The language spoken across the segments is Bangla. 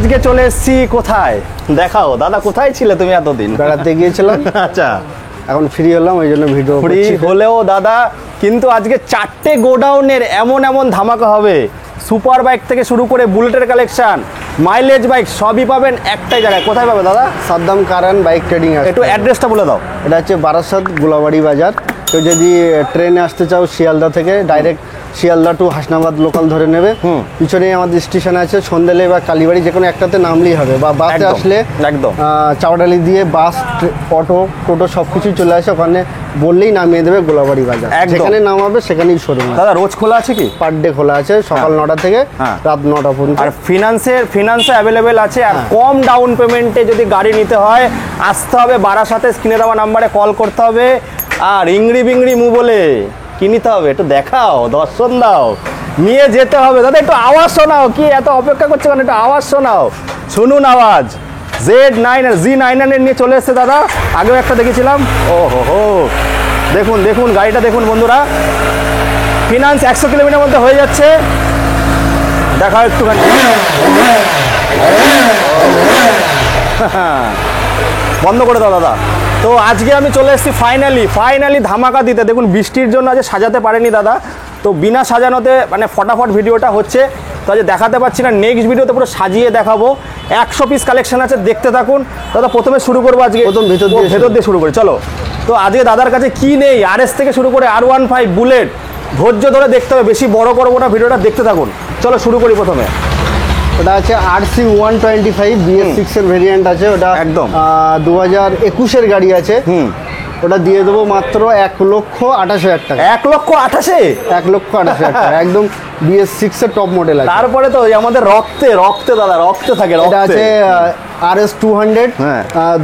আজকে চলে এসেছি কোথায় দেখাও দাদা, কোথায় ছিলে তুমি এতদিন? বেড়াতে গিয়েছিলাম। আচ্ছা, এখন ফ্রি হলাম, ওই জন্য ভিডিও ফ্রি হলেও দাদা কিন্তু আজকে 4টে গোডাউনের এমন এমন ধামাকা হবে। সুপার বাইক থেকে শুরু করে বুলেটের কালেকশন, মাইলেজ বাইক সবই পাবেন একটাই জায়গায়। কোথায় পাবে দাদা? সাদ্দাম কারান বাইক ট্রেডিং। একটু অ্যাড্রেসটা বলে দাও। এটা হচ্ছে বারাসাত গোলাবাড়ি বাজার। তো যদি ট্রেনে আসতে চাও শিয়ালদা থেকে direct Sealdah to Hasnabad local ধরে নেবে। পিছনে আমাদের স্টেশন আছে সন্দেলে বা কালীবাড়ি, যে কোনো একটাতে নামলেই হবে। বা বাসে আসলে একদম চাওড়ালি দিয়ে বাস, অটো, টোটো সব কিছুই চলে আসে, ওখানে বললেই নামিয়ে দেবে গোলাবাড়ি বাজার। যেখানে নামাবে সেখানেই শোরুম। দাদা রোজ খোলা আছে কি? পার ডে খোলা আছে, সকাল 9টা থেকে রাত 9টা পর্যন্ত। আর ফিনান্সে অ্যাভেলেবেল আছে। আর কম ডাউন পেমেন্টে যদি গাড়ি নিতে হয় আসতে হবে বারাসাতে, স্ক্রিনে দেওয়া নাম্বারে কল করতে হবে। আর ইংড়ি বিংড়ি মু বলে কি নিতে হবে একটু দেখাও, দর্শন দাও, নিয়ে যেতে হবে। দাদা একটু আওয়াজ শোনাও, কি এত অপেক্ষা করছে কেন? একটু আওয়াজ শোনাও, শুনুন আওয়াজ। Z9 নিয়ে চলে এসছে দাদা, আগেও একটা দেখেছিলাম। ও হো, দেখুন দেখুন গাড়িটা দেখুন বন্ধুরা। ফিনান্স 100 কিলোমিটার মধ্যে হয়ে যাচ্ছে। দেখাও একটুখানি। বন্ধ করে দাও দাদা। তো আজকে আমি চলে এসেছি ফাইনালি ধামাকা দিতে। দেখুন বৃষ্টির জন্য আজ সাজাতে পারেনি দাদা, তো বিনা সাজানোতে মানে ফটাফট ভিডিওটা হচ্ছে। তো আজ দেখাতে পারছি না, নেক্সট ভিডিওতে পুরো সাজিয়ে দেখাবো। 100 পিস কালেকশন আছে, দেখতে থাকুন দাদা। প্রথমে শুরু করবো আজকে ভেতর দিয়ে শুরু করি, চলো। তো আজকে দাদার কাছে কি নেই, RS থেকে শুরু করে R15 বুলেট, ধৈর্য ধরে দেখতে হবে, বেশি বড় করবো না ভিডিওটা, দেখতে থাকুন। চলো শুরু করি প্রথমে। ওটা আছে RC 125 BS6 এর ভেরিয়েন্ট আছে। ওটা একদম 2021 গাড়ি আছে। ওটা দিয়ে দেবো মাত্র 1,28,000 টাকা। 1,28,000? 1,28,000 টাকা একদম BS6 এর টপ মডেল আছে। তারপরে তো আমাদের রক্তে দাদা, রক্তে থাকে। এটা আছে RS 200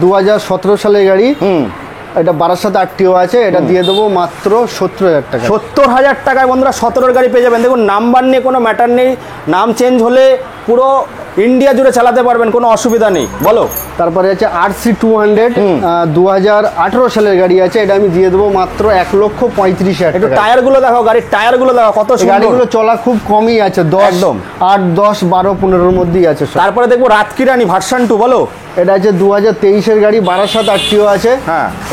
2017 সালের গাড়ি। এটা বারাসাত RTO আছে। এটা দিয়ে দেবো মাত্র 70,000 টাকা। 70,000 টাকায় বন্ধুরা 17 গাড়ি পেয়ে যাবেন। দেখুন নাম্বার নিয়ে কোনো ম্যাটার নেই, নাম চেঞ্জ হলে পুরো ইন্ডিয়া জুড়ে চালাতে পারবেন, কোনো অসুবিধা নেই। বলো। তারপরে আছে RC 200 2018 সালের গাড়ি আছে। এটা আমি দিয়ে দেবো মাত্র 1,35,000 একটু টায়ারগুলো দেখো, গাড়ির টায়ারগুলো দেখো কত সুন্দর। গাড়িগুলো চলা খুব কমই আছে, 8, 10, 12, 15 মধ্যেই আছে। তারপরে দেখবো রাতকিরানি ভার্সন 2, বলো। এটা আছে 2023 গাড়ি, বারাসাত RTO আছে।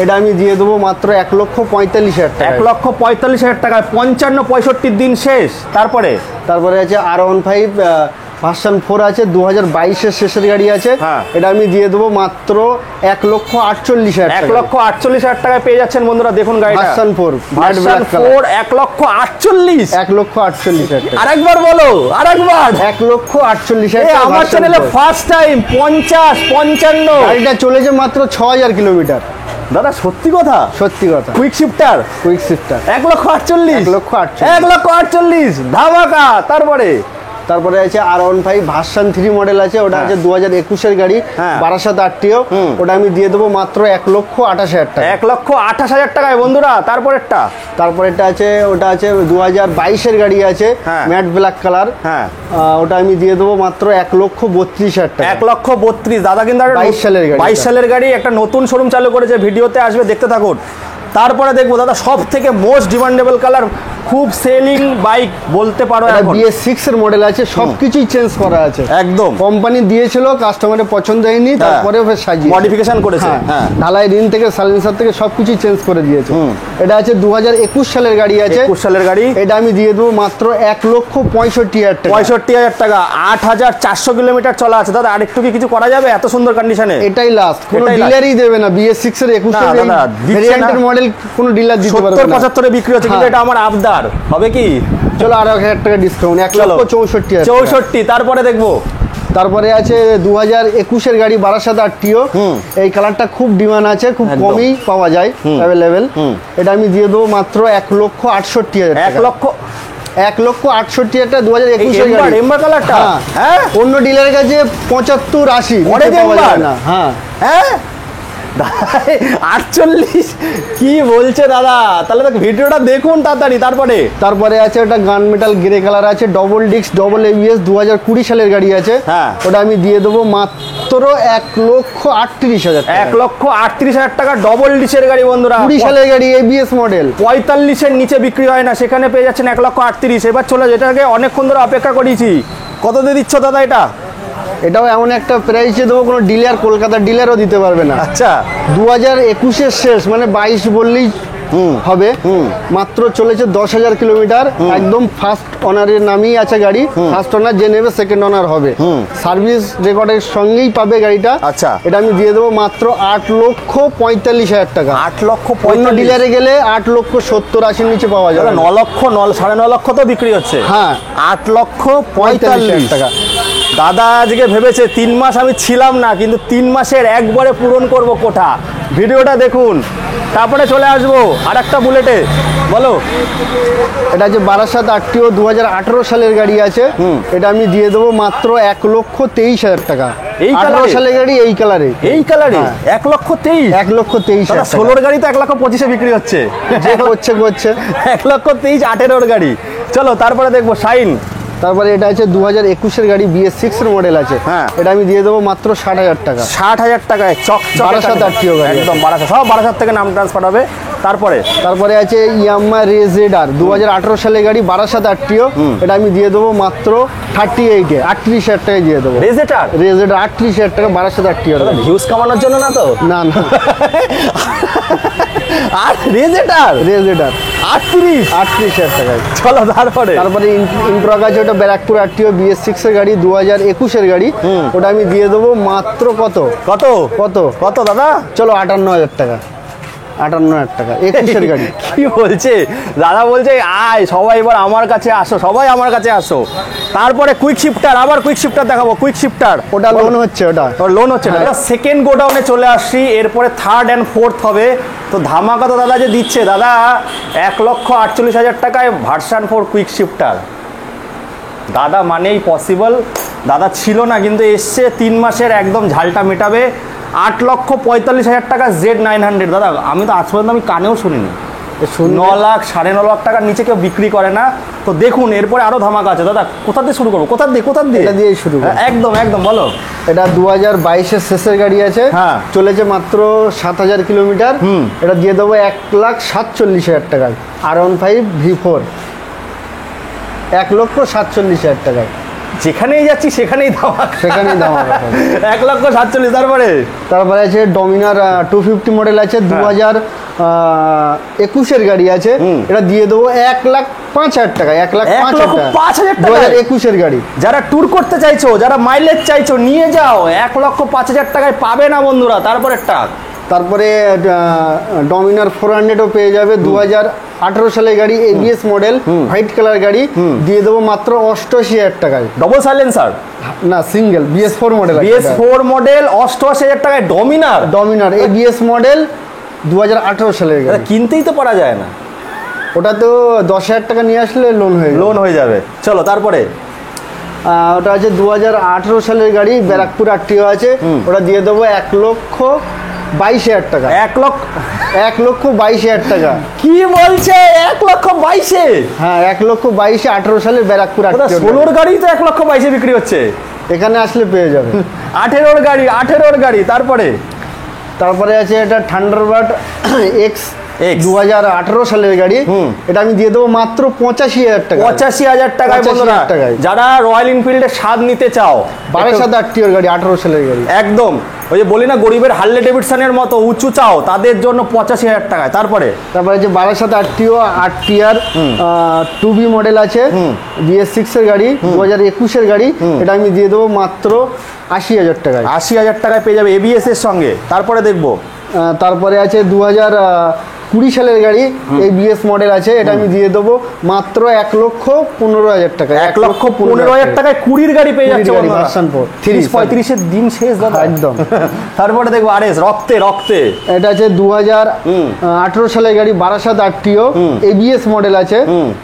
এটা আমি দিয়ে দেবো মাত্র 1,45,000 টাকা। 1,45,000 টাকায় 55-65 দিন শেষ। তারপরে আছে R15 ভার্সন 4 আছে, 2022 শেষের গাড়ি আছে। এটা আমি দিয়ে দেবো মাত্র 1,48,000 টাকা। 1,48,000 টাকায় পেয়ে যাচ্ছেন বন্ধুরা। দেখুন গাড়িটা ভার্সন 4 1,48,000। 1,48,000 টাকা। আরেকবার বলো, আরেকবার। 1,48,000 টাকা। আমার চ্যানেলে ফার্স্ট টাইম 50-55 গাড়িটা চলেছে মাত্র 6,000 কিলোমিটার। দাদা সত্যি কথা? সত্যি কথা। Quick shifter 1,48,000। 1,48,000 ধামাকা। তারপরে আছে R15 ভার্সন 3 মডেল আছে। ওটা আছে 2021 গাড়ি, বারাসাত RTO। ওটা আমি দিয়ে দেবো মাত্র 1,28,000 টাকা। 1,28,000 টাকায় বন্ধুরা। তারপরেরটা আছে, ওটা আছে 2022 গাড়ি আছে, ম্যাট ব্ল্যাক কালার। ওটা আমি দিয়ে দেবো মাত্র 1,32,000 টাকা। 1,32,000। দাদা কিন্তু 22 সালের গাড়ি, একটা নতুন শোরুম চালু করেছে, ভিডিওতে আসবে, দেখতে থাকুন। তারপরে দেখবো দাদা সব থেকে মোস্ট ডিমান্ডেবল কালার, খুব সেলিং বাইক বলতে পারো। BS6 এর মডেল আছে, সবকিছুই চেঞ্জ করা আছে। একদম কোম্পানি দিয়েছিল, কাস্টমারের পছন্দ হয়নি, তারপরে সাজিয়ে মডিফিকেশন করেছে। ঢালাই রিং থেকে সাইলেন্সার থেকে সবকিছুই চেঞ্জ করে দিয়েছে। এটা আছে 2021 সালের গাড়ি আছে। 21 সালের গাড়ি। এটা আমি দিয়ে দেবো মাত্র 1,65,000 টাকা। 65,000 টাকা। 8,400 কিলোমিটার চলা আছে। দাদা আরেকটু কি কিছু করা যাবে এত সুন্দর কন্ডিশনে? এটাই লাস্ট, কোনো ডিলারই দেবে না। BS6 এর 21 ভেরিয়েন্টের মডেল কোনো ডিলার দিতে পারবে না। 70-75 বিক্রি হচ্ছে, কিন্তু এটা আমার আবদার হবে কি? চলো আরো 1,000 টাকা ডিসকাউন্ট, 1,64,000। তারপরে দেখবো। তারপরে আছে 2021 গাড়ি, বারাসাত RTO। এই কালারটা খুব ডিমান্ড আছে, খুব কমই পাওয়া যায় অ্যাভেলেবেল। এটা আমি দিয়ে দেবো মাত্র 1,68,000 টাকা। 1,68,000 টাকা 2021 গাড়ি। এম্বার কালারটা অন্য ডিলারের কাছে 75-80 পাওয়া যায় না। 48 কি বলছে দাদা? তাহলে তো ভিডিওটা দেখুন তাড়াতাড়ি। তারপরে আছে ওটা গান মেটাল গ্রে কালার আছে, ডবল ডিস্ক, ডবল ABS, 2020 সালের গাড়ি আছে। ওটা আমি দিয়ে দেবো মাত্র 1,38,000 টাকা। 1,38,000 টাকা ডবল ডিস্কের গাড়ি বন্ধুরা। 20 সালের গাড়ি, ABS মডেল। 45-এর নিচে বিক্রি হয় না, সেখানে পেয়ে যাচ্ছেন 1,38,000। এবার চলে, যেটাকে অনেকক্ষণ ধরে অপেক্ষা করেছি। কত দিয়ে দিচ্ছ দাদা এটা? এটাও এমন একটা প্রাইসে দেবো, কোনো ডিলার, কলকাতার ডিলারও দিতে পারবে না। আচ্ছা 2021-এর শেষ, মানে 22 বললেই হবে। মাত্র চলেছে 10,000 কিলোমিটার, একদম ফার্স্ট অনারের নামই আছে গাড়ি। ফার্স্ট অনার যে নেবে সেকেন্ড অনার হবে, সার্ভিস রেকর্ডের সঙ্গেই পাবে গাড়িটা। আচ্ছা এটা আমি দিয়ে দেবো মাত্র 8,45,000 টাকা। 8,45,000 অন্য ডিলারে গেলে 8,70,80 নিচে পাওয়া যাবে। 9 লক্ষ 9.5 লক্ষ তো বিক্রি হচ্ছে। হ্যাঁ 8,45,000 টাকা। দাদা আজকে ভেবেছে 3 মাস আমি ছিলাম না, কিন্তু 3 মাসের একবারে পূরণ করব কোঠা। ভিডিওটা দেখুন, তারপরে চলে আসবো আর একটা বুলেটে। বলো। এটা হচ্ছে বারাসাত আরটিও 2018 সালের গাড়ি আছে। এটা আমি দিয়ে দেবো মাত্র 1,23,000 টাকা। এই 18 সালের গাড়ি, এই কালারে। এই কালারে 1,23,000। 1,23,000 টাকা। 16 গাড়ি তো 1,25,000 বিক্রি হচ্ছে। যে করছে 1,23,000 18 গাড়ি। চলো তারপরে দেখবো শাইন। তারপরে এটা আছে 2021-এর গাড়ি, BS6 এর মডেল আছে। হ্যাঁ এটা আমি দিয়ে দেবো মাত্র 60,000 টাকা। 60,000 টাকায় চকচকে বারাসাত আরটিও গাড়ি, একদম বারাসাত, সব বারাসাত থেকে নাম ট্রান্সফার হবে। তারপরে আছে ইয়ামাহা রেজেডার 2018 সালের গাড়ি, বারাসাত আরটিও। এটা আমি দিয়ে দেবো মাত্র 38-এ, 38,000 টাকায় দিয়ে দেবো। রেজেডার 38,000 টাকা বারাসাত আরটিও। ভিউজ কামানোর জন্য না তো? না না আর রেজেডার 38,000 টাকায়। চলো তারপরে ইন্ট্রক আছে, ওটা ব্যারাকপুর আরটিও BS6 এর গাড়ি, 2021-এর গাড়ি। ওটা আমি দিয়ে দেবো মাত্র কত কত কত কত দাদা? চলো 58,000 টাকা। 58,000 টাকা 21-এর গাড়ি। কি বলছে দাদা? বলছে আয় সবাই এবার আমার কাছে আসো, সবাই আমার কাছে আসো। তারপরে কুইক শিফটার, আবার কুইক শিফটার দেখাবো। কুইক শিফটার ওটা লোন হচ্ছে, ওটা লোন হচ্ছে না। সেকেন্ড গোডাউনে চলে আসছি, এরপরে থার্ড অ্যান্ড ফোর্থ হবে। তো ধামাকা তো দাদা যে দিচ্ছে, দাদা 1,48,000 টাকায় ভার্সন 4 কুইক শিফটার। দাদা মানেই পসিবল। দাদা ছিল না কিন্তু এসছে, 3 মাসের একদম ঝালটা মেটাবে। 8,45,000 টাকা Z900। দাদা আমি তো আজ পর্যন্ত আমি কানেও শুনিনি। 9 লাখ 9.5 লাখ টাকার নিচে কেউ বিক্রি করে না। তো দেখুন এরপরে আরো ধামাকা আছে। দাদা কোথা দিয়ে শুরু করবো? কোথা দিয়ে এটা দিয়েই শুরু করবো। একদম একদম বলো। এটা 2022-এর শেষের গাড়ি আছে। হ্যাঁ চলেছে মাত্র 7,000 কিলোমিটার। এটা দিয়ে দেবো 1,47,000 টাকায়। R15 V4 1,47,000 টাকায়। যেখানেই যাচ্ছি সেখানেই ধামাকা। 1,47,000। তারপরে আছে ডমিনার 250 মডেল আছে, 2021-এর গাড়ি আছে। এটা দিয়ে দেবো 1,05,000 টাকা। 1,05,000 টাকা 2021-এর গাড়ি। যারা ট্যুর করতে চাইছো, যারা মাইলেজ চাইছো, নিয়ে যাও। 1,05,000 টাকায় পাবে না বন্ধুরা। তারপরে ডমিনার 400ও পেয়ে যাবে, 2018 সালের গাড়ি, ABS মডেল, হোয়াইট কালার গাড়ি। দিয়ে দেবো মাত্র 88,000 টাকায়। ডবল সাইলেন্সার না, single BS4 model. BS4 model 88,000 টাকায় ডমিনার ABS মডেল 2018 সালের গাড়ি। কিনতেই তো পারা যায় না। ওটা তো 10,000 টাকা নিয়ে আসলে লোন হয়ে যাবে। চলো তারপরে ওটা আছে 2018 সালের গাড়ি, ব্যারাকপুর আরটিও আছে। ওটা দিয়ে দেবো 1,22,000 টাকা। 1,22,000 টাকা। কি বলছে? 1,22,000? হ্যাঁ 1,22,000 18 সালের ব্যারাকপুর আরটিও। 16 গাড়ি তো 1,22,000 বিক্রি হচ্ছে। এখানে আসলে পেয়ে যাবে। 18 গাড়ি। তারপরে আছে এটা থান্ডারবার্ড X 2018 সালের গাড়ি। এটা আমি দিয়ে দেবো মাত্র 85,000 টাকা। 85,000 টাকায় বন্ধুরা। যারা রয়্যাল এনফিল্ডের স্বাদ নিতে চাও, বারাসাত আরটিওর গাড়ি, 18 সালের গাড়ি। একদম ওই যে বলি না, গরিবের হার্লে ডেভিডসনের মতো উঁচু চাও, তাদের জন্য 85,000 টাকায়। তারপরে যে Barasat RTO RTR 2B model আছে, BS6 এর গাড়ি, 2021-এর গাড়ি। এটা আমি দিয়ে দেবো মাত্র 80,000 টাকায়। 80,000 টাকায় পেয়ে যাবে ABS এর সঙ্গে। তারপরে আছে 2020 সালের গাড়ি, ABS মডেল আছে। এটা আমি দিয়ে দেবো মাত্র 1,15,000 টাকা। 1,15,000 টাকায় 20 গাড়ি পেয়ে যাচ্ছে। 30-35-এর দিন শেষ দাদা একদম। তারপরে দেখবো RS রক্তে। এটা আছে 2018 সালের গাড়ি, বারাসাত আরটিও, ABS মডেল আছে।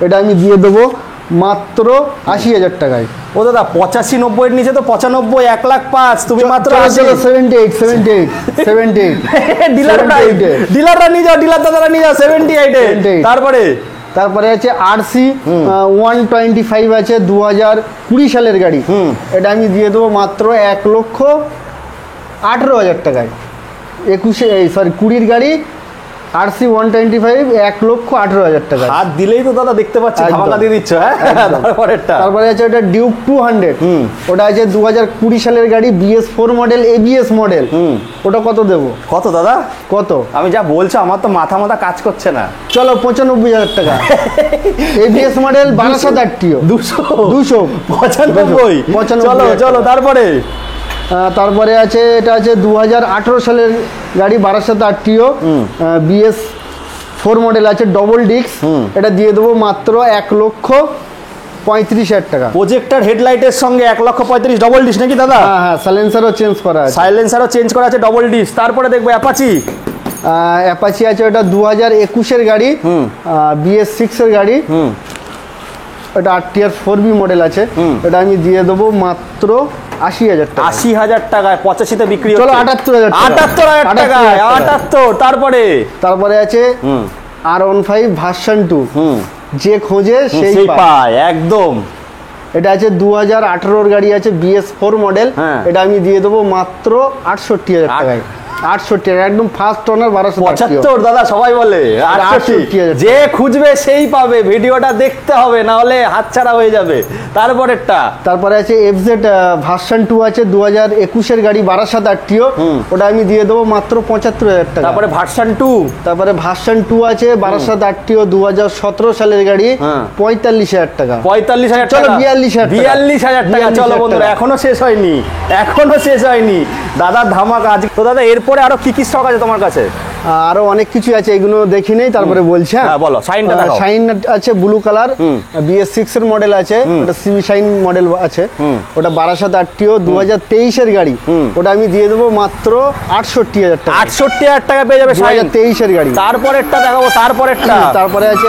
এটা আমি দিয়ে দেবো মাত্র 80,000 টাকায়। ও দাদা 85-90 এর নিচে তো 95, 1,05,000। তুমি মাত্র 78 ডিলাররা নিয়ে যাও, ডিলার দাদারা নিয়ে যাও 78। তারপরে আছে RC 125 আছে, 2020 সালের গাড়ি। এটা আমি দিয়ে দেবো মাত্র 1,18,000 টাকায়। 20-এর গাড়ি, RC 125 1,18,000 টাকা। হাত দিলেই তো দাদা দেখতে পাচ্ছি একদম। ধামাকা দিয়ে দিচ্ছ, হ্যাঁ। তারপরেরটা তারপরে আছে ওটা ডিউক 200, ওটা আছে 2020 সালের গাড়ি, BS4 মডেল, ABS মডেল। ওটা কত দেবো? কত দাদা? কত? আমি যা বলছো আমার তো মাথা কাজ করছে না। চলো 95,000 টাকা। ABS model 1200 RTO। 295। চলো চলো তারপরে তারপরে আছে এটা আছে 2018 সালের গাড়ি, 1200 RTO, BS4 মডেল আছে, ডবল ডিস্ক। এটা দিয়ে দেবো মাত্র 1,35,000 টাকা। প্রজেক্টর হেডলাইটের সঙ্গে 1,35,000 ডবল ডিস্ক নাকি দাদা? হ্যাঁ, সাইলেন্সারও চেঞ্জ করা আছে। সাইলেন্সারও চেঞ্জ করা আছে, ডবল ডিস্ক। তারপরে দেখবো অ্যাপাচি। অ্যাপাচি আছে, ওটা 2021-এর গাড়ি, BS6 এর গাড়ি। এটা RTR 4B মডেল আছে। এটা আমি দিয়ে দেবো মাত্র 80,000 টাকা। 80,000 টাকায় 85-তে বিক্রি হচ্ছে। চলো 78,000 টাকা। 78,000 টাকায় 78। তারপরে আছে R15 ভার্সন 2। যে খোঁজে সেই পায় একদম। এটা আছে 2018-এর গাড়ি আছে, BS4 মডেল। এটা আমি দিয়ে দেবো মাত্র 68,000 টাকায়। 68 একদম ফার্স্ট ওনার, 1275 দাদা সবাই বলে 68। যে খুঁজবে সেই পাবে, ভিডিওটা দেখতে হবে না হলে হাতছাড়া হয়ে যাবে। তারপরে আছে FZ ভার্সন 2 আছে, 2021-এর গাড়ি, 1200 RTO। ওটা আমি দিয়ে দেবো মাত্র 75,000 টাকা। তারপরে ভার্সন 2 আছে, 1200 RTO, 2017 সালের গাড়ি, 45,000 টাকা। 45,000 চলো টাকা। 42,000 টাকা। চলো বন্ধুরা, এখনো শেষ হয়নি দাদার ধামাকা আজ। তো দাদা এরপরে আরো কি কি স্টক আছে তোমার কাছে? আরো অনেক কিছু আছে, এগুলো দেখি নেই, তারপরে বলছি। হ্যাঁ বলো। শাইন আছে ব্লু কালার, BS6 এর মডেল আছে, ওটা সিমি শাইন মডেল আছে। ওটা 1200 RTO, 2023-এর গাড়ি। ওটা আমি দিয়ে দেবো মাত্র 68,000 টাকা। 68,000 টাকা পেয়ে যাবে 2023-এর গাড়ি। তারপরেরটা দেখাবো। তারপরে আছে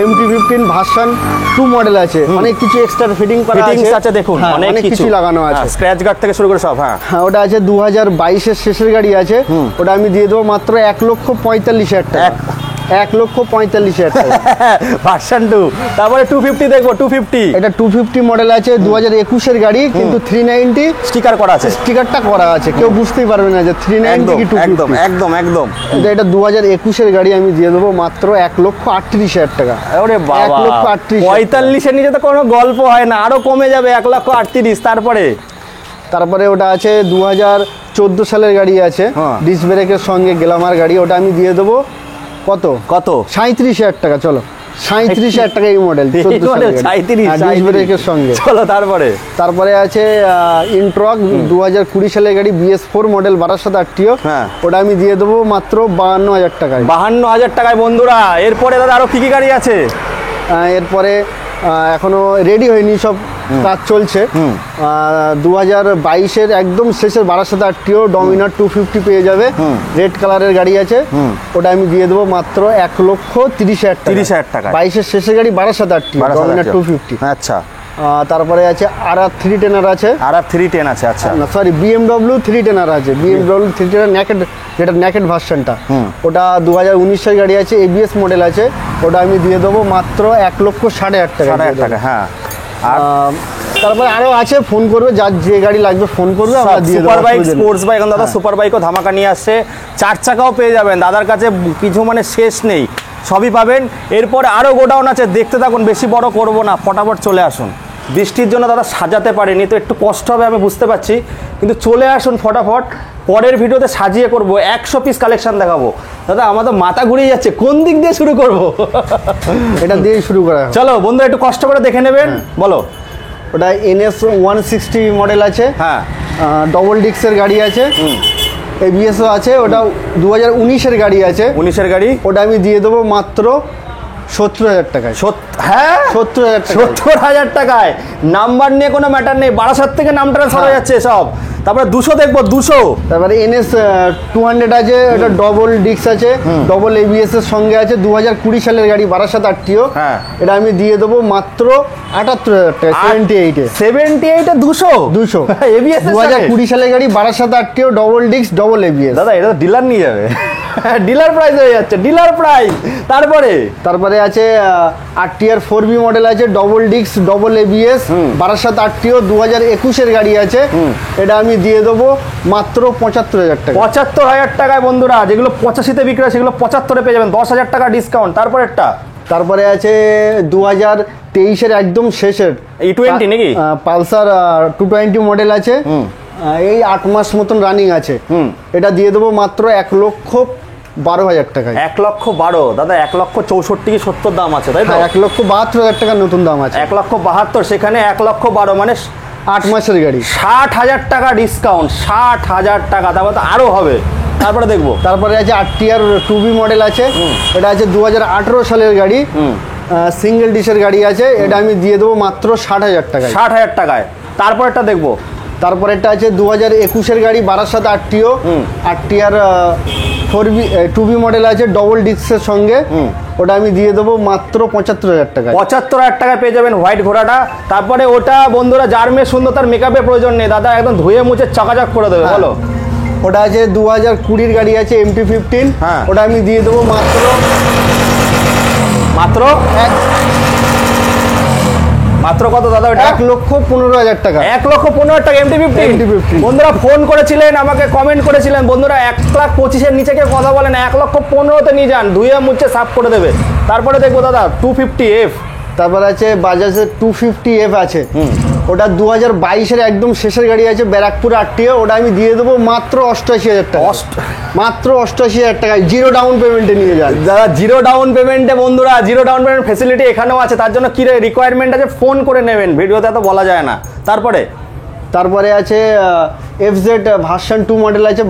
MT-15 ভার্সন 2 মডেল আছে, অনেক কিছু এক্সট্রা ফিটিং করা আছে। দেখুন অনেক কিছু লাগানো আছে, স্ক্র্যাচ গার্ড থেকে শুরু করে সব। হ্যাঁ, ওটা আছে 2022-এর শেষের গাড়ি আছে। ওটা আমি দিয়ে দেবো মাত্র 1,45,000 টাকা। 1,45,000 টাকা ভার্সন 2। তারপরে 250 দেখবো। 250 এটা 250 মডেল আছে, 2021-এর গাড়ি, কিন্তু 390 স্টিকার করা আছে। স্টিকারটা করা আছে, কেউ বুঝতেই পারবে না যে 390 কি 250। একদম। এটা 2021-এর গাড়ি, আমি দিয়ে দেবো মাত্র 1,38,000 টাকা। ওরে বাবা, 1,38,000। 45-এর নিচে তো কোনো গল্প হয় না, আরো কমে যাবে 1,38,000। তারপরে ওটা আছে 2014 সালের গাড়ি আছে, ডিস্ক ব্রেকের সঙ্গে গ্ল্যামার গাড়ি। ওটা আমি দিয়ে দেবো কত 37,000 টাকা। চলো 37,000 টাকা এই মডেল, 14 ব্রেকের সঙ্গে। চলো তারপরে আছে ইন্ট্রক 2020 সালের গাড়ি, BS4 মডেল, 1200 RTO। ওটা আমি দিয়ে দেবো মাত্র 52,000 টাকায়। 52,000 টাকায় বন্ধুরা। এরপরে দাদা আরো কি কি গাড়ি আছে? এরপরে এখনো রেডি হয়নি, সব কাজ চলছে। 2022-এর একদম শেষের 1200 RTO ডমিনার 250 পেয়ে যাবে, রেড কালারের গাড়ি আছে। ওটা আমি দিয়ে দেবো মাত্র 1,30,000 টাকা। 30,000 টাকা। 22-এর শেষের গাড়ি, 1200 RTO ডমিনার 250। আচ্ছা। তারপরে আছে RR 310 আছে। RR 310 আছে। আচ্ছা, না সরি, BMW 310 আছে। BMW 310 নেকেড, যেটা নেকেড ভার্সনটা, ওটা 2019-এর গাড়ি আছে, ABS মডেল আছে। ওটা আমি দিয়ে দেবো মাত্র 1,60,000 টাকা। হ্যাঁ। তারপরে আরো আছে, ফোন করবে, যার যে গাড়ি লাগবে ফোন করবে, আমরা দিয়ে দেবো। সুপার বাইক, স্পোর্টস বাইক, দাদা সুপার বাইকও ধামাকা নিয়ে আসছে। 4 চাকাও পেয়ে যাবেন দাদার কাছে, কিছু মানে শেষ নেই, সবই পাবেন। এরপরে আরো গোডাউন আছে, দেখতে থাকুন, বেশি বড় করব না, ফটাফট চলে আসুন। বৃষ্টির জন্য দাদা সাজাতে পারিনি, তো একটু কষ্ট হবে আমি বুঝতে পারছি, কিন্তু চলে আসুন ফটাফট। পরের ভিডিওতে সাজিয়ে করব, 100 পিস কালেকশন দেখাবো। দাদা আমাদের মাথা ঘুরিয়ে যাচ্ছে, কোন দিক দিয়ে শুরু করব? এটা দিয়ে শুরু করা। চলো বন্ধুরা, একটু কষ্ট করে দেখে নেবেন। বলো। ওটা NS 160 মডেল আছে। হ্যাঁ, ডবল ডিস্কের গাড়ি আছে, ABS-ও আছে। ওটা 2019-এর গাড়ি আছে। 19-এর গাড়ি। ওটা আমি দিয়ে দেবো মাত্র 70,000 টাকায়। হ্যাঁ, 70,000 টাকায়। নাম্বার নিয়ে কোনো ম্যাটার নেই, 12 থেকে নাম ট্রান্সফার হয়ে যাচ্ছে সব। তারপরে 200 দেখবো। 200 তারপরে NS 200 আছে, এটা ডবল ডিস্ক আছে, ডবল ABS এর সঙ্গে আছে। 2020 সালের গাড়ি, 1200 RTO। হ্যাঁ, এটা আমি দিয়ে দেবো মাত্র 78,000 টাকা। 78-এ 200 ABS 2020 সালের গাড়ি, 1200 RTO, double disc, double ABS। দাদা এটা ডিলার নিয়ে যাবে। ডিলার প্রাইস হয়ে যাচ্ছে, ডিলার প্রাইস। তারপরে আছে আরটিআর 4B মডেল আছে, double disc, double ABS, Barasat RTO 2021-এর গাড়ি আছে। এটা আমি দিয়ে দেবো মাত্র 75,000 টাকা। 75,000 টাকায় বন্ধুরা, যেগুলো 85-তে বিক্রি হয় সেগুলো 75-এ পেয়ে যাবেন, 10,000 টাকা ডিসকাউন্ট। তারপরে আছে 2023-এর একদম শেষের E20 নাকি? পালসার 220 মডেল আছে, এই 8 মাস মতন রানিং আছে। এটা দিয়ে দেবো মাত্র 1,12,000 টাকায়। 1,12,000 দাদা, 1,64,000 কি 70 দাম আছে তাই তো? 1,72,000 টাকা নতুন দাম আছে। 1,72,000, সেখানে 1,12,000 মানে 8 মাসের গাড়ি, 60,000 টাকা ডিসকাউন্ট, 60,000 টাকা। তারপর তো আরো হবে। তারপরে আছে আরটিআর 2B মডেল আছে, এটা আছে 2018 সালের গাড়ি, সিঙ্গেল ডিশের গাড়ি আছে। এটা আমি দিয়ে দেবো মাত্র 60,000 টাকায়। 60,000 টাকায়। তারপরেরটা আছে 2021-এর গাড়ি, Barasat RTO, RTR 2B model আছে, ডবল ডিস্কের সঙ্গে। ওটা আমি দিয়ে দেবো মাত্র 75,000 টাকায়। 75,000 টাকায় পেয়ে যাবেন হোয়াইট ঘোড়াটা। তারপরে ওটা বন্ধুরা যার মেয়ে সুন্দর, তার মেকআপের প্রয়োজন নেই দাদা, একদম ধুয়ে মুছে চাকাচাক করে দেবে। বলো। ওটা আছে 2020-এর গাড়ি আছে, MT-15। ওটা আমি দিয়ে দেবো মাত্র কত দাদা? 1,15,000 টাকা। 1,15,000 টাকা MT-15। বন্ধুরা ফোন করেছিলেন, আমাকে কমেন্ট করেছিলেন, বন্ধুরা 1,25,000-এর নিচে কেউ কথা বলে না, 1,15,000-তে নিয়ে যান, ধুয়ে মুছে সাফ করে দেবে। তারপরে দেখবো দাদা 250F। তারপর আছে বাজাজের 250F আছে, ওটা 2022-এর একদম শেষের গাড়ি আছে, ব্যারাকপুর আরটিও। ওটা আমি দিয়ে দেবো মাত্র 88,000 টাকা। মাত্র 88,000 টাকায় জিরো ডাউন পেমেন্টে নিয়ে যান দাদা। জিরো ডাউন পেমেন্টে বন্ধুরা, জিরো ডাউন পেমেন্ট ফেসিলিটি এখানেও আছে। তার জন্য কি রিকোয়ারমেন্ট আছে ফোন করে নেবেন, ভিডিওতে এত বলা যায় না। তারপরে আছে FZ ভার্সন 2 মডেল আছে,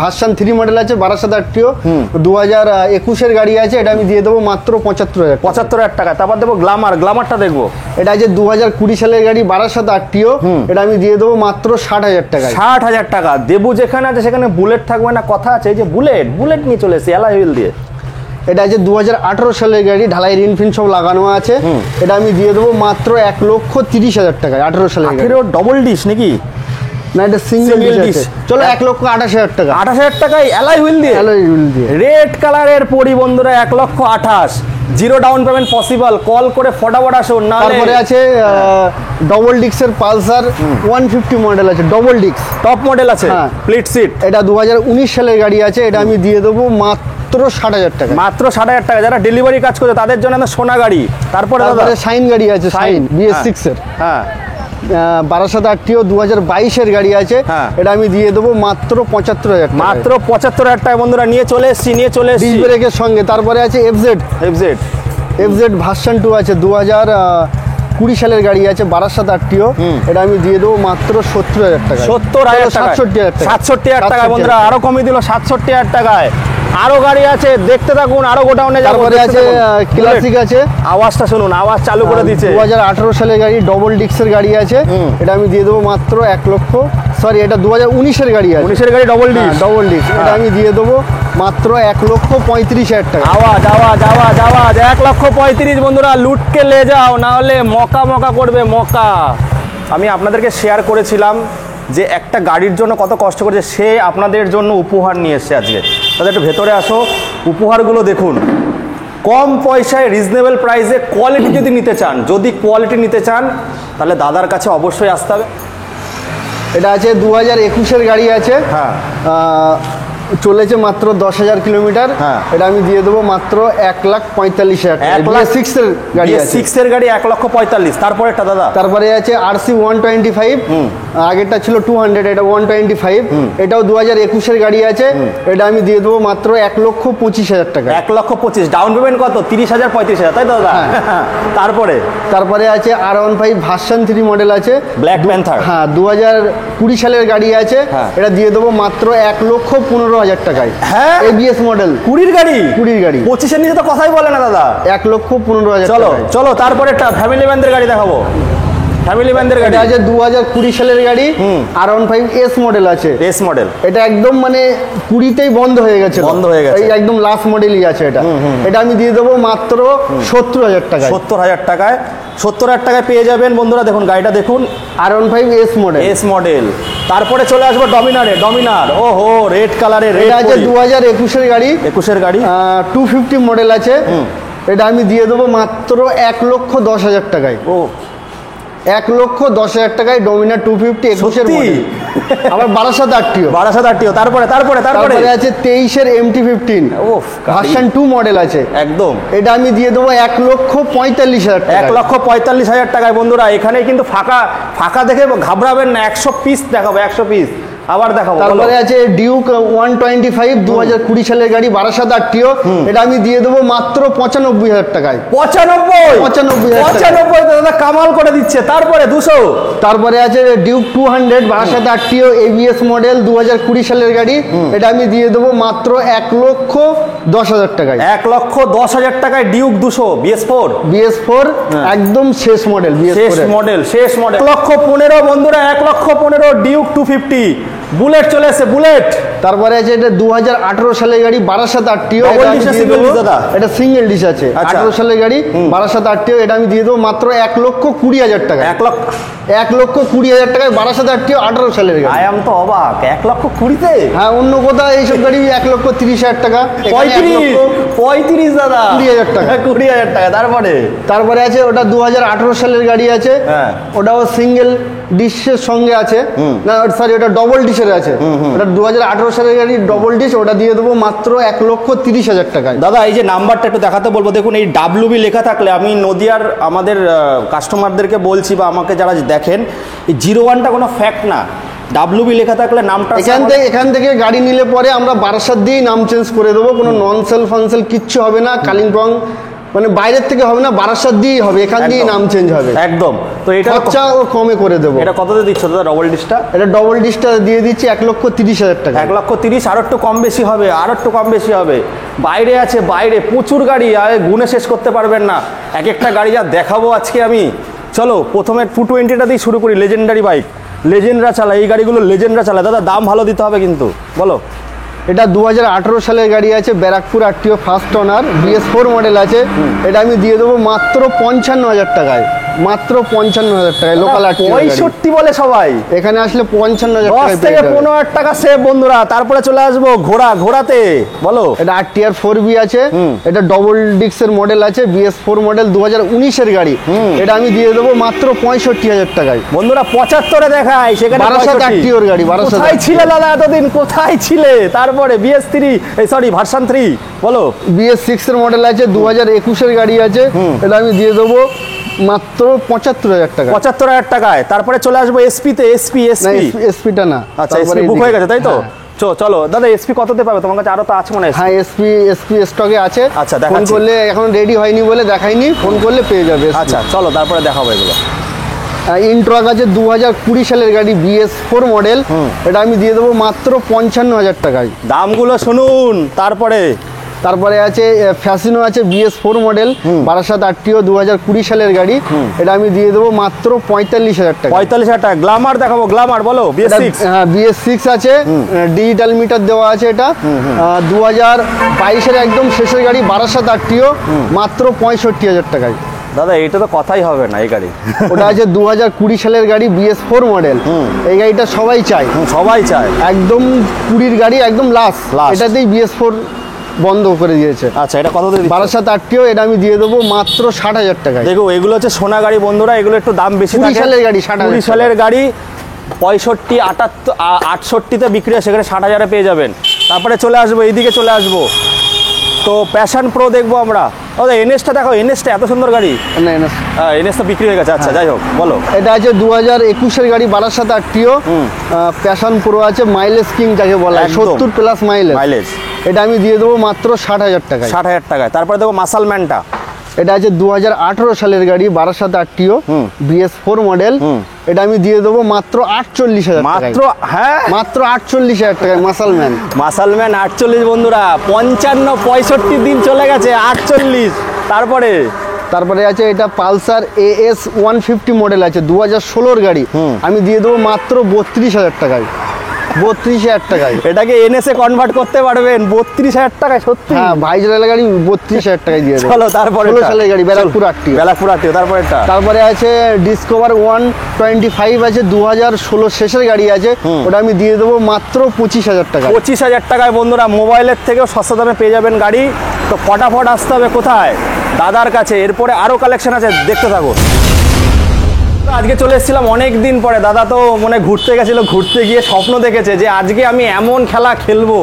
ভার্সন 3 মডেল আছে, বারাসাত আরটিও 2021-এর গাড়ি আছে। এটা আমি দিয়ে দেবো মাত্র 75,000 টাকা। তারপর দেবো গ্লামারটা দেখবো। এটা আছে 2020 সালের গাড়ি, বারাসাত আরটিও। এটা আমি দিয়ে দেবো মাত্র 60,000 টাকা। 60,000 টাকা। দেবু যেখানে আছে সেখানে বুলেট থাকবে না, কথা আছে। এই যে বুলেট নিয়ে চলে এসেছি অ্যালয় হুইল দিয়ে। এটা আছে 2018 সালের গাড়ি, ঢালাই রিনফিন সব লাগানো আছে। এটা আমি দিয়ে দেবো মাত্র 1,30,000 টাকায়। 18 সালের গাড়ি। ডবল ডিশ নাকি? না, এটা সিঙ্গেল ডিশ। চলো 1,28,000 টাকা। 28,000 টাকায় অ্যালয় হুইল দিয়ে। রেড কালারের পরি বন্ধুরা, 1,28,000। Zero down payment possible. Call করে ফটাফট আসুন। তারপরে আছে ডবল ডিস্কের পালসার 150 মডেল আছে, ডবল ডিস্ক টপ মডেল আছে, স্প্লিট সিট। এটা 2019 সালের গাড়ি আছে। এটা আমি দিয়ে দেবো মাত্র 60,000 টাকা। মাত্র 60,000 টাকা। যারা ডেলিভারি কাজ করছে তাদের জন্য সোনা গাড়ি। তারপরে শাইন গাড়ি আছে, শাইন BS6-এর। বারাসাত আরটিও 2022-এর গাড়ি আছে। এটা আমি দিয়ে দেবো মাত্র 75,000 টাকা। মাত্র 75,000 টাকা বন্ধুরা, নিয়ে চলে এসেছি। ডিস্ক ব্রেকের সঙ্গে। তারপরে আছে FZ ভার্সন 2 আছে, 2020 সালের গাড়ি আছে, বারাসাত আরটিও। এটা আমি দিয়ে দেবো মাত্র 70,000 টাকা। 67,000 টাকা বন্ধুরা, আরো কমিয়ে দিল 67,000 টাকায়। আরো গাড়ি আছে, দেখতে থাকুন, আরো গোডাউনে যাবো। তারপরে আছে ক্লাসিক আছে, আওয়াজটা শুনুন, আওয়াজ চালু করে দিচ্ছে। 2018 সালের গাড়ি, ডবল ডিস্কের গাড়ি আছে। এটা আমি দিয়ে দেবো মাত্র এটা 2019-এর গাড়ি আছে, 19-এর গাড়ি ডবল ডিস্ক। এটা আমি দিয়ে দেবো মাত্র 1,35,000 টাকা। আওয়াজ 1,35,000 বন্ধুরা, লুটকে লে যাও, না হলে মকা করবে মকা। আমি আপনাদেরকে শেয়ার করেছিলাম যে একটা গাড়ির জন্য কত কষ্ট করেছে, সে আপনাদের জন্য উপহার নিয়ে এসছে আজকে। তাদের একটু ভেতরে আসো, উপহারগুলো দেখুন। কম পয়সায় রিজনেবল প্রাইসে কোয়ালিটি যদি নিতে চান তাহলে দাদার কাছে অবশ্যই আসতে হবে। এটা আছে 2021-এর গাড়ি আছে, চলেছে মাত্র 10,000 কিলোমিটার। এটা আমি দিয়ে দেবো মাত্র 1,45,000 টাকা। 6-এর গাড়ি আছে, 6-এর গাড়ি 1,45,000। তারপরেটা দাদা? তারপরে আছে RC 125, আগেরটা ছিল 200, এটা 125। এটাও 2021-এর গাড়ি আছে। এটা আমি দিয়ে দেবো মাত্র 1,25,000 টাকা। 1,25,000। ডাউন পেমেন্ট কত? 30,000 35,000, তাই তো দাদা? তারপরে আছে R15 ভার্সন 3 মডেল আছে, ব্ল্যাক প্যান্থার। 2020 সালের গাড়ি আছে। এটা দিয়ে দেবো মাত্র 1,15,000 টাকায়। ABS মডেল, 20 গাড়ি। 25-এর নিচে তো কথাই বলে না দাদা। 1,15,000। চলো তারপরে একটা ফ্যামিলি ম্যানদের গাড়ি দেখাবো। ফ্যামিলি ম্যানদের গাড়ি এটা আছে 2020 সালের গাড়ি, R15 S মডেল আছে। এস মডেল, এটা একদম মানে 20তেই বন্ধ হয়ে গেছে, এই একদম লাস্ট মডেলই আছে এটা। এটা আমি দিয়ে দেবো মাত্র 70,000 টাকায়। 70,000 টাকায়, 70,000 টাকায় পেয়ে যাবেন বন্ধুরা। দেখুন গাড়িটা দেখুন, R15 S model, S model. তারপরে চলে আসবো ডমিনার। ওহো, রেড কালারের। এটা আছে 2021 এর গাড়ি, 21 এর গাড়ি, 250 মডেল আছে। এটা আমি দিয়ে দেবো মাত্র 1,10,000 টাকায়। ও, 1,10,000 টাকায় ডমিনার 250 21 এর মডেল। আবার 12 আটটিও। তারপরে আছে 23 এর MT-15 ভার্সন 2 মডেল আছে একদম। এটা আমি দিয়ে দেবো 1,45,000 টাকা। 1,45,000 টাকায় বন্ধুরা। এখানে কিন্তু ফাঁকা দেখে ঘাবড়াবেন না, 100 পিস দেখাবো, 100 পিস আবার দেখাবো। তারপরে আছে ডিউক 125 2020 সালের গাড়ি, 12 আটটিও। এটা আমি দিয়ে দেবো মাত্র 95,000 টাকায়। 95,000 দাদা কামাল করে দিচ্ছে। তারপরে 200। তারপরে আছে ডিউক 200 12 আটটিও ABS মডেল, 2020 সালের গাড়ি। এটা আমি দিয়ে দেবো মাত্র 1,10,000 টাকায়। 1,10,000 টাকায় ডিউক 200 BS4 একদম শেষ মডেল, শেষ মডেল। 1,15,000 বন্ধুরা, 1,15,000 ডিউক 250। বুলেট চলে এসে, বুলেট। তারপরে আছে এটা 2018 সালের গাড়ি, 12 আটটিও। এটা সিঙ্গেল ডিশ আছে, 18 সালের গাড়ি, 12 আটটিও। এটা আমি দিয়ে দেবো মাত্র 1,20,000 টাকা। 1,20,000 টাকায় 12 আটটিও, 18 সালের গাড়ি। আই এম তো অবাক, 1,20,000-তে। হ্যাঁ, অন্য কোথাও এইসব গাড়ি 1,30,000 টাকা, 35 দাদা, 20,000 টাকা। 20,000 টাকা। তারপরে আছে ওটা 2018 সালের গাড়ি আছে, ওটাও সিঙ্গেল ডিশের সঙ্গে আছে, না সরি ওটা ডবল ডিশের আছে। ওটা 2018 সালের গাড়ি, ডবল ডিশ। ওটা দিয়ে দেবো মাত্র 1,30,000 টাকায়। দাদা এই যে নাম্বারটা একটু দেখাতে বলবো। দেখুন এই WB লেখা থাকলে, আমি নদিয়ার আমাদের কাস্টমারদেরকে বলছি বা আমাকে যারা দেখেন, এই 01টা কোনো ফ্যাক্ট না। WB লেখা থাকলে নামটা এখান থেকে গাড়ি নিলে পরে আমরা বারাসাত দিয়েই নাম চেঞ্জ করে দেবো। কোনো নন সেল ফানসেল কিচ্ছু হবে না, কালিম্পং মানে বাইরের থেকে হবে না, বারাসাত দিয়েই হবে, এখান দিয়েই নাম চেঞ্জ হবে একদম। তো এটা খরচা ও কমে করে দেবো। এটা কততে দিচ্ছ দাদা ডবল ডিশটা? এটা ডবল ডিশটা দিয়ে দিচ্ছি 1,30,000 টাকা। 1,30,000, আরো একটু কম বেশি হবে, আরো একটু কম বেশি হবে। বাইরে আছে, বাইরে প্রচুর গাড়ি, আর গুনে শেষ করতে পারবেন না। এক একটা গাড়ি যা দেখাবো আজকে আমি। চলো প্রথমে 220টা দিয়ে শুরু করি। লেজেন্ডারি বাইক, লেজেন্ডরা চালায় এই গাড়িগুলো, লেজেন্ডরা চালায়। দাদা দাম ভালো দিতে হবে কিন্তু, বলো। এটা 2018 সালের গাড়ি আছে, Barrackpore RTO first owner, BS4 model আছে। এটা আমি দিয়ে দেবো মাত্র 55,000 টাকায়। মাত্র 55,000 টাকায় লোকাল আরটিও। 65 বলে সবাই, এখানে আসলে 55,000 টাকা, 10 থেকে 15,000 টাকা সেভ বন্ধুরা। তারপরে চলে আসবো ঘোড়াতে, বলো। এটা RTR 4B আছে, এটা ডবল ডিস্কের মডেল আছে, BS4 মডেল, 2019 এর গাড়ি। এটা আমি দিয়ে দেবো মাত্র 65,000 টাকায়। বন্ধুরা 75-এ দেখায়, সেখানে 12 আরটিওর গাড়ি। 12 কোথায় ছিলে দাদা এতদিন, কোথায় ছিলে? তারপরে BS3, ভার্সন 3, বলো। BS6 এর মডেল আছে, 2021 এর গাড়ি আছে। এটা আমি দিয়ে দেবো মাত্র 75,000 টাকা। 75,000 টাকায়। তারপরে চলে আসবো এসপিতে। এসপিটা না, আচ্ছা এসপি বুক হয়ে গেছে তাই তো। চলো দাদা এসপি কততে পাবে? তোমার কাছে আরো তো আছে মনে হয়। হ্যাঁ, এসপি স্টকে আছে। আচ্ছা, ফোন করলে, এখন রেডি হয়নি বলে দেখাইনি, ফোন করলে পেয়ে যাবে। আচ্ছা চলো তারপরে দেখাবো এগুলো। ইন্ট্রাক আছে 2020 সালের গাড়ি, BS4 মডেল। এটা আমি দিয়ে দেবো মাত্র 55,000 টাকায়। দামগুলো শুনুন। তারপরে আছে ফ্যাসিনো আছে, BS4 মডেল, 12 আরটিও, 2020 সালের গাড়ি। এটা আমি দিয়ে দেবো মাত্র 45,000 টাকা। 45,000 টাকা। গ্ল্যামার দেখাবো, গ্ল্যামার বলো। BS6, হ্যাঁ BS6 আছে, ডিজিটাল মিটার দেওয়া আছে। এটা 2022 এর একদম শেষের গাড়ি, 12 আরটিও, মাত্র 65,000 টাকায়। দাদা এটা তো কথাই হবে না এই গাড়ি। ওটা আছে 2020 সালের গাড়ি, BS4 মডেল। এই গাড়িটা সবাই চায়, একদম 20 গাড়ি, একদম লাস্ট। এটাতেই BS4 বন্ধ করে দিয়েছে। আচ্ছা এটা কত? 12 আরটিও। এটা আমি দিয়ে দেবো মাত্র 60,000 টাকায়। দেখো এগুলো হচ্ছে সোনা গাড়ি বন্ধুরা, এগুলো একটু দাম বেশি থাকে। 20 সালের গাড়ি, 20 সালের গাড়ি 65, 78, 68-তে বিক্রি হয়, সেখানে 60,000-এ পেয়ে যাবেন। তারপরে চলে আসবো, এইদিকে চলে আসবো তো প্যাশন প্রো দেখবো আমরা। এনএসটা দেখো, এনএসটা এত সুন্দর গাড়ি। না এনএসটা বিক্রি হয়ে গেছে। আচ্ছা যাই হোক, বলো। এটা আছে 2021 এর গাড়ি, 12 আরটিও, প্যাশন প্রো আছে, মাইলেজ কিং যাকে বলা হয়, 70+ মাইলেজ। এটা আমি দিয়ে দেবো মাত্র 60,000 টাকায়। 60,000 টাকায়। তারপরে দেখো মাসালম্যানটা। এটা আছে 2018 সালের গাড়ি, 12 আরটিও, BS4 মডেল। এটা আমি দিয়ে দেবো মাত্র 48,000 মাত্র। হ্যাঁ মাত্র 48,000 টাকায় মাসালম্যান 48 বন্ধুরা। 55 65 দিন চলে গেছে, 48। তারপরে তারপরে আছে এটা পালসার AS 150 মডেল আছে 2016 গাড়ি, আমি দিয়ে দেবো মাত্র 32,000 টাকায়। 32,000 টাকায় এটাকে এনএসএ কনভার্ট করতে পারবেন 32,000 টাকায়? সত্যি? হ্যাঁ, ভাইজারের গাড়ি 32,000 টাকায় দিয়ে দেবো। চলো তারপরে 16 সালের গাড়ি, ব্যারাকপুর আটটি। ব্যারাকপুর আটটি। তারপরেটা তারপরে আছে ডিসকভার 125 আছে 2016 শেষের গাড়ি আছে, ওটা আমি দিয়ে দেবো মাত্র 25,000 টাকা। 25,000 টাকায় বন্ধুরা মোবাইলের থেকেও সস্তা দামে পেয়ে যাবেন গাড়ি। তো ফটাফট আসতে হবে কোথায়? দাদার কাছে। এরপরে আরও কালেকশন আছে, দেখতে থাকো। তো আজকে চলে এসেছিলাম অনেক দিন পরে। দাদা তো মানে ঘুরতে গেছিলো, ঘুরতে গিয়ে স্বপ্ন দেখেছে যে আজকে আমি এমন খেলা খেলবো,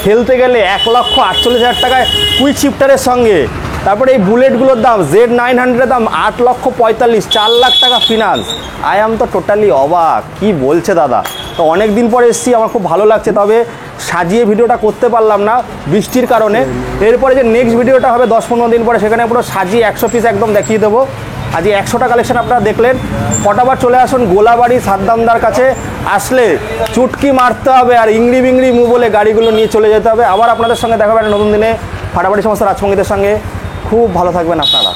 খেলতে গেলে 1,48,000 টাকায় কুইক শিফটারের সঙ্গে। তারপরে এই বুলেটগুলোর দাম Z900 দাম 8,45,000, 4 লাখ টাকা ফিনান্স। আই এম তো টোটালি অবাক, কি বলছে দাদা। তো অনেক দিন পরে এসেছি, আমার খুব ভালো লাগছে। তবে সাজিয়ে ভিডিওটা করতে পারলাম না বৃষ্টির কারণে। এরপরে যে নেক্সট ভিডিওটা হবে 10-15 দিন পরে, সেখানে পুরো সাজিয়ে 100 পিস একদম দেখিয়ে দেবো। আজ 100টা কালেকশন আপনারা দেখলেন। ফটাফট চলে আসুন গোলাবাড়ি সাদ্দামদার কাছে। আসলে চুটকি মারতে হবে আর ইংরি বিংরি মু বলে গাড়িগুলো নিয়ে চলে যেতে হবে। আবার আপনাদের সঙ্গে দেখা হবে একটা নতুন দিনে ফাটাফাটি সমস্ত রাজসঙ্গীতের সঙ্গে। খুব ভালো থাকবেন আপনারা।